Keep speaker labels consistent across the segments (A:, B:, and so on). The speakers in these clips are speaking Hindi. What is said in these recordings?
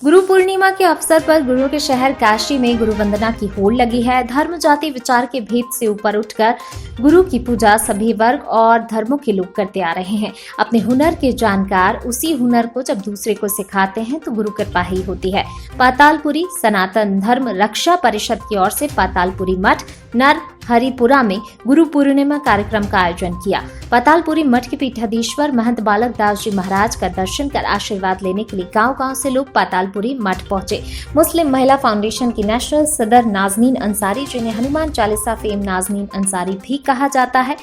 A: गुरु पूर्णिमा के अवसर पर गुरु के शहर काशी में गुरु वंदना की होड़ लगी है। धर्म जाति विचार के भेद से ऊपर उठकर गुरु की पूजा सभी वर्ग और धर्मों के लोग करते आ रहे हैं। अपने हुनर के जानकार उसी हुनर को जब दूसरे को सिखाते हैं तो गुरु कृपा ही होती है। पातालपुरी सनातन धर्म रक्षा परिषद की ओर से पातालपुरी मठ नर हरिपुरा में गुरु पूर्णिमा कार्यक्रम का आयोजन किया। पातालपुरी मठ के पीठाधीश्वर महंत बालक दास जी महाराज का दर्शन कर आशीर्वाद लेने के लिए गांव-गांव से लोग पातालपुरी मठ पहुंचे। मुस्लिम महिला फाउंडेशन की नेशनल सदर नाजनीन अंसारी, जिन्हें हनुमान चालीसा फेम नाजनीन अंसारी भी कहा जाता है,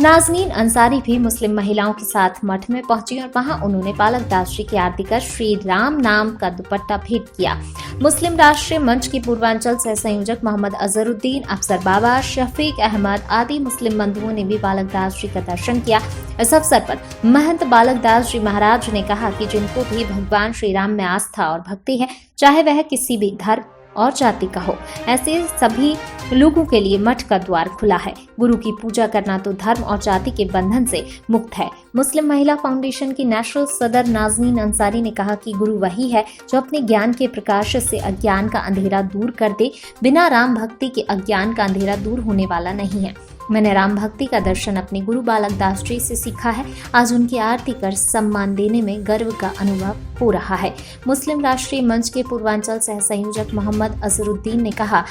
A: नाजनीन अंसारी भी मुस्लिम महिलाओं के साथ मठ में पहुंची और वहां उन्होंने बालक दास जी की आरती कर श्री राम नाम का दुपट्टा भेंट किया। मुस्लिम राष्ट्रीय मंच के पूर्वांचल सह संयोजक मोहम्मद अजहरुद्दीन, अफसर बाबा, शफीक अहमद आदि मुस्लिम बंधुओं ने भी बालक दास जी का दर्शन किया। इस अवसर पर महंत बालक दास जी महाराज ने कहा कि जिनको भी भगवान श्री राम में आस्था और भक्ति है, चाहे वह किसी भी धर्म और जाति का हो, ऐसे सभी लोगों के लिए मठ का द्वार खुला है। गुरु की पूजा करना तो धर्म और जाति के बंधन से मुक्त है। मुस्लिम महिला फाउंडेशन की नेशनल सदर नाजनीन अंसारी ने कहा कि गुरु वही है जो अपने ज्ञान के प्रकाश से अज्ञान का अंधेरा दूर कर दे। बिना राम भक्ति के अज्ञान का अंधेरा दूर होने वाला नहीं है। मैंने राम भक्ति का दर्शन अपने गुरु बालक दास जी से सीखा है। आज उनकी आरती कर सम्मान देने में गर्व का अनुभव हो रहा है। मुस्लिम राष्ट्रीय मंच के पूर्वांचल सह संयोजक मोहम्मद अजहरुद्दीन ने कहा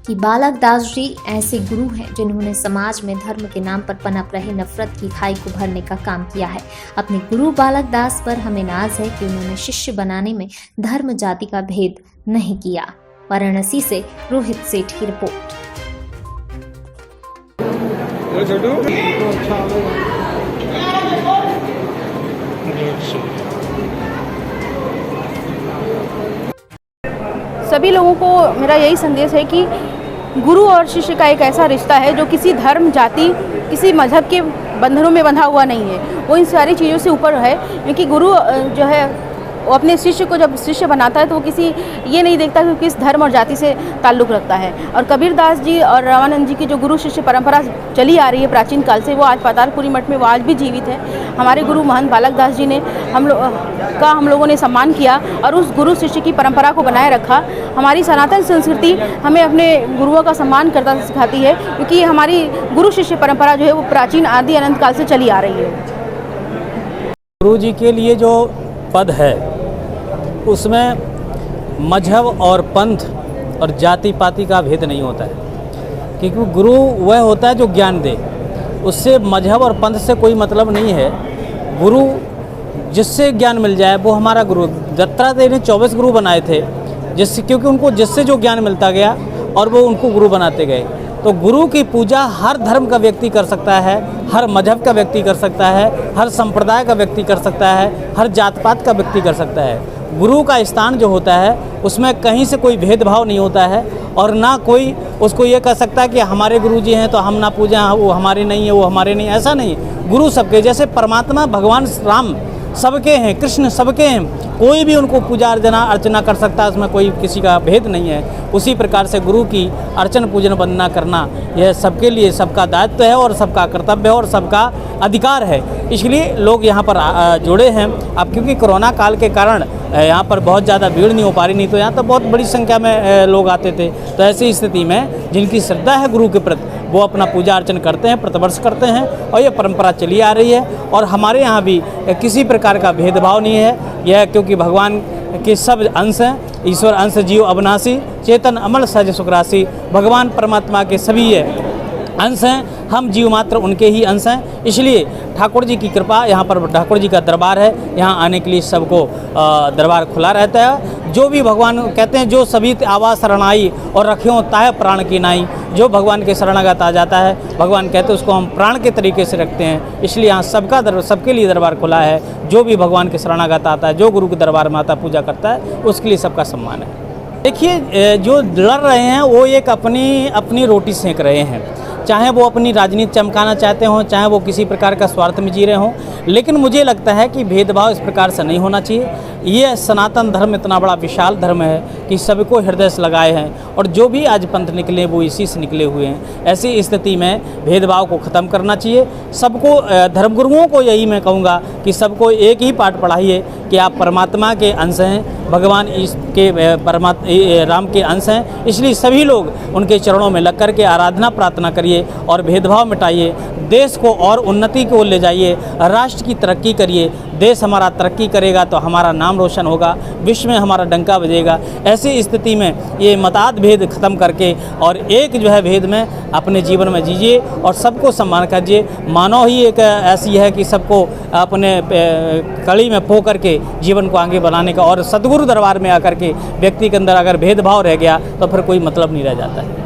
A: कि बालक दास जी ऐसे गुरु हैं जिन्होंने समाज में धर्म के नाम पर पनप रहे नफरत की खाई को भरने का काम किया है। अपने गुरु बालक दास पर हमें नाज है कि उन्होंने शिष्य बनाने में धर्म जाति का भेद नहीं किया। वाराणसी से रोहित सेठ की रिपोर्ट।
B: सभी लोगों को मेरा यही संदेश है कि गुरु और शिष्य का एक ऐसा रिश्ता है जो किसी धर्म, जाति, किसी मजहब के बंधनों में बंधा हुआ नहीं है। वो इन सारी चीज़ों से ऊपर है, क्योंकि गुरु जो है वो अपने शिष्य को जब शिष्य बनाता है तो वो किसी ये नहीं देखता कि किस धर्म और जाति से ताल्लुक़ रखता है। और कबीर दास जी और रामानंद जी की जो गुरु शिष्य परंपरा चली आ रही है प्राचीन काल से, वो आज पातालपुरी मठ में वो आज भी जीवित है। हमारे गुरु महंत बालक दास जी ने हम लोगों ने सम्मान किया और उस गुरु शिष्य की परंपरा को बनाए रखा। हमारी सनातन संस्कृति हमें अपने गुरुओं का सम्मान करना सिखाती है, क्योंकि हमारी गुरु शिष्य परंपरा जो है वो प्राचीन आदि अनंत काल से चली आ रही है।
C: गुरु जी के लिए जो पद है उसमें मजहब और पंथ और जाति पाति का भेद नहीं होता है, क्योंकि गुरु वह होता है जो ज्ञान दे। उससे मजहब और पंथ से कोई मतलब नहीं है। गुरु जिससे ज्ञान मिल जाए वो हमारा गुरु। दत्तात्रेय ने 24 गुरु बनाए थे, क्योंकि उनको जिससे जो ज्ञान मिलता गया और वो उनको गुरु बनाते गए। तो गुरु की पूजा हर धर्म का व्यक्ति कर सकता है, हर मजहब का व्यक्ति कर सकता है, हर संप्रदाय का व्यक्ति कर सकता है, हर जात पात का व्यक्ति कर सकता है। गुरु का स्थान जो होता है उसमें कहीं से कोई भेदभाव नहीं होता है, और ना कोई उसको ये कह सकता है कि हमारे गुरु जी हैं तो हम ना पूजें, वो हमारे नहीं है, वो हमारे नहीं। ऐसा नहीं। गुरु सबके, जैसे परमात्मा भगवान राम सबके हैं, कृष्ण सबके हैं, कोई भी उनको पूजा अर्चना कर सकता है, उसमें कोई किसी का भेद नहीं है। उसी प्रकार से गुरु की अर्चन पूजन वंदना करना यह सबके लिए सबका दायित्व है और सबका कर्तव्य है और सबका अधिकार है। इसलिए लोग यहाँ पर जुड़े हैं। अब क्योंकि कोरोना काल के कारण यहाँ पर बहुत ज़्यादा भीड़ नहीं हो पा रही, नहीं तो यहाँ तो बहुत बड़ी संख्या में लोग आते थे। तो ऐसी स्थिति में जिनकी श्रद्धा है गुरु के प्रति, वो अपना पूजा अर्चन करते हैं, प्रतिवर्ष करते हैं, और ये परंपरा चली आ रही है। और हमारे यहाँ भी किसी प्रकार का भेदभाव नहीं है। यह क्योंकि भगवान के सब अंश हैं, ईश्वर अंश जीव अविनाशी, चेतन अमल सहज सुखराशि, भगवान परमात्मा के सभी ये अंश हैं, हम जीव मात्र उनके ही अंश हैं। इसलिए ठाकुर जी की कृपा, यहाँ पर ठाकुर जी का दरबार है, यहाँ आने के लिए सबको दरबार खुला रहता है। जो भी भगवान कहते हैं, जो सभी आवा शरणाई और रखियों ताह प्राण की नाई, जो भगवान के शरणागत आ जाता है, भगवान कहते हैं उसको हम प्राण के तरीके से रखते हैं। इसलिए यहाँ सबके लिए दरबार खुला है। जो भी भगवान के शरणागत आता है, जो गुरु के दरबार में आता पूजा करता है, उसके लिए सबका सम्मान है। देखिए, जो लड़ रहे हैं वो एक अपनी रोटी सेंक रहे हैं, चाहे वो अपनी राजनीति चमकाना चाहते हों, चाहे वो किसी प्रकार का स्वार्थ में जी रहे हों। लेकिन मुझे लगता है कि भेदभाव इस प्रकार से नहीं होना चाहिए। ये सनातन धर्म इतना बड़ा विशाल धर्म है कि सबको हृदय से लगाए हैं और जो भी आज पंथ निकले वो इसी से निकले हुए हैं। ऐसी स्थिति में भेदभाव को ख़त्म करना चाहिए। सबको धर्मगुरुओं को यही मैं कहूँगा कि सबको एक ही पाठ पढ़ाइए कि आप परमात्मा के अंश हैं, भगवान के राम के अंश हैं, इसलिए सभी लोग उनके चरणों में लग कर के आराधना प्रार्थना करिए और भेदभाव मिटाइए, देश को और उन्नति को ले जाइए, राष्ट्र की तरक्की करिए। देश हमारा तरक्की करेगा तो हमारा नाम रोशन होगा, विश्व में हमारा डंका बजेगा। ऐसी स्थिति में ये मताद भेद खत्म करके और एक जो है भेद में अपने जीवन में जीजिए और सबको सम्मान कीजिए। मानव ही एक ऐसी है कि सबको अपने कड़ी में पो करके जीवन को आगे बनाने का, और सदगुरु दरबार में आकर के व्यक्ति के अंदर अगर भेदभाव रह गया तो फिर कोई मतलब नहीं रह जाता है।